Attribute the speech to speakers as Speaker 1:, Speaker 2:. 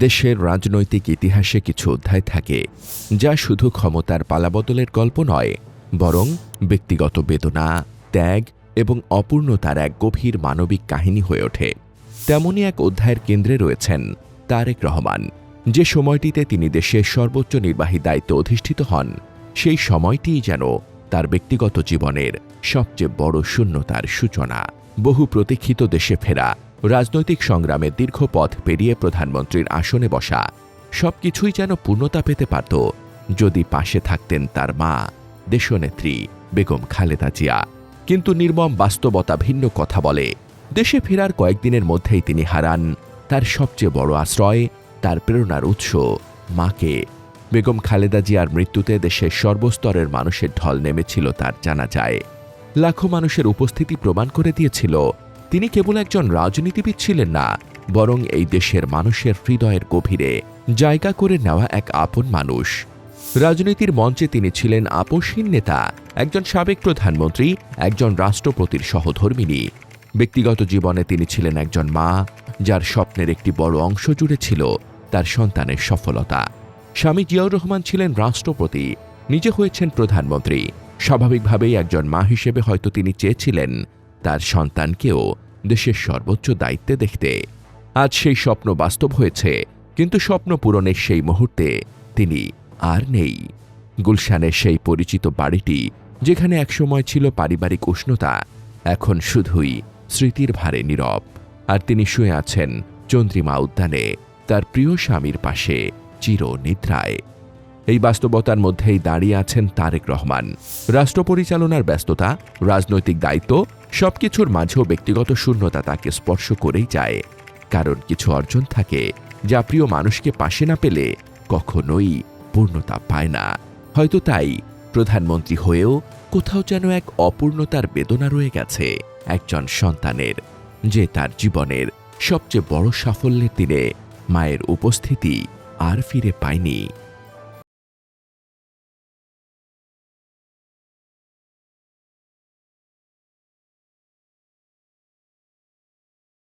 Speaker 1: দেশের রাজনৈতিক ইতিহাসে কিছু অধ্যায় থাকে যা শুধু ক্ষমতার পালাবদলের গল্প নয়, বরং ব্যক্তিগত বেদনা, ত্যাগ এবং অপূর্ণতার এক গভীর মানবিক কাহিনী হয়ে ওঠে। তেমনই এক অধ্যায়ের কেন্দ্রে রয়েছেন তারেক রহমান। যে সময়টিতে তিনি দেশের সর্বোচ্চ নির্বাহী দায়িত্বে অধিষ্ঠিত হন, সেই সময়টিই যেন তার ব্যক্তিগত জীবনের সবচেয়ে বড় শূন্যতার সূচনা। বহু প্রতীক্ষিত দেশে ফেরা, রাজনৈতিক সংগ্রামের দীর্ঘ পথ পেরিয়ে প্রধানমন্ত্রীর আসনে বসা, সবকিছুই যেন পূর্ণতা পেতে পারত যদি পাশে থাকতেন তার মা, দেশনেত্রী বেগম খালেদা জিয়া। কিন্তু নির্মম বাস্তবতা ভিন্ন কথা বলে। দেশে ফেরার কয়েকদিনের মধ্যেই তিনি হারান তার সবচেয়ে বড় আশ্রয়, তার প্রেরণার উৎস, মাকে। বেগম খালেদা জিয়ার মৃত্যুতে দেশের সর্বস্তরের মানুষের ঢল নেমেছিল তার জানাজায়। লাখো মানুষের উপস্থিতি প্রমাণ করে দিয়েছিল তিনি কেবল একজন রাজনীতিবিদ ছিলেন না, বরং এই দেশের মানুষের হৃদয়ের গভীরে জায়গা করে নেওয়া এক আপন মানুষ। রাজনীতির মঞ্চে তিনি ছিলেন আপোষহীন নেতা, একজন সাবেক প্রধানমন্ত্রী, একজন রাষ্ট্রপতির সহধর্মিণী। ব্যক্তিগত জীবনে তিনি ছিলেন একজন মা, যার স্বপ্নের একটি বড় অংশ জুড়ে ছিল তার সন্তানের সফলতা। স্বামী জিয়াউর রহমান ছিলেন রাষ্ট্রপতি, নিজে হয়েছেন প্রধানমন্ত্রী। স্বাভাবিকভাবেই একজন মা হিসেবে হয়তো তিনি চেয়েছিলেন তার সন্তানকেও দেশের সর্বোচ্চ দায়িত্বে দেখতে। আজ সেই স্বপ্ন বাস্তব হয়েছে, কিন্তু স্বপ্ন পূরণের সেই মুহূর্তে তিনি আর নেই। গুলশানের সেই পরিচিত বাড়িটি, যেখানে একসময় ছিল পারিবারিক উষ্ণতা, এখন শুধুই স্মৃতির ভারে নীরব। আর তিনি শুয়ে আছেন চন্দ্রিমা উদ্যানে, তার প্রিয় স্বামীর পাশে, চিরনিদ্রায়। এই বাস্তবতার মধ্যেই দাঁড়িয়ে আছেন তারেক রহমান। রাষ্ট্র পরিচালনার ব্যস্ততা, রাজনৈতিক দায়িত্ব, সবকিছুর মাঝেও ব্যক্তিগত শূন্যতা তাকে স্পর্শ করেই যায়। কারণ কিছু অর্জন থাকে যা প্রিয় মানুষকে পাশে না পেলে কখনোই পূর্ণতা পায় না। হয়তো তাই প্রধানমন্ত্রী হয়েও কোথাও যেন এক অপূর্ণতার বেদনা রয়ে গেছে একজন সন্তানের, যে তার জীবনের সবচেয়ে বড় সাফল্যের দিনে মায়ের উপস্থিতি আর ফিরে পায়নি।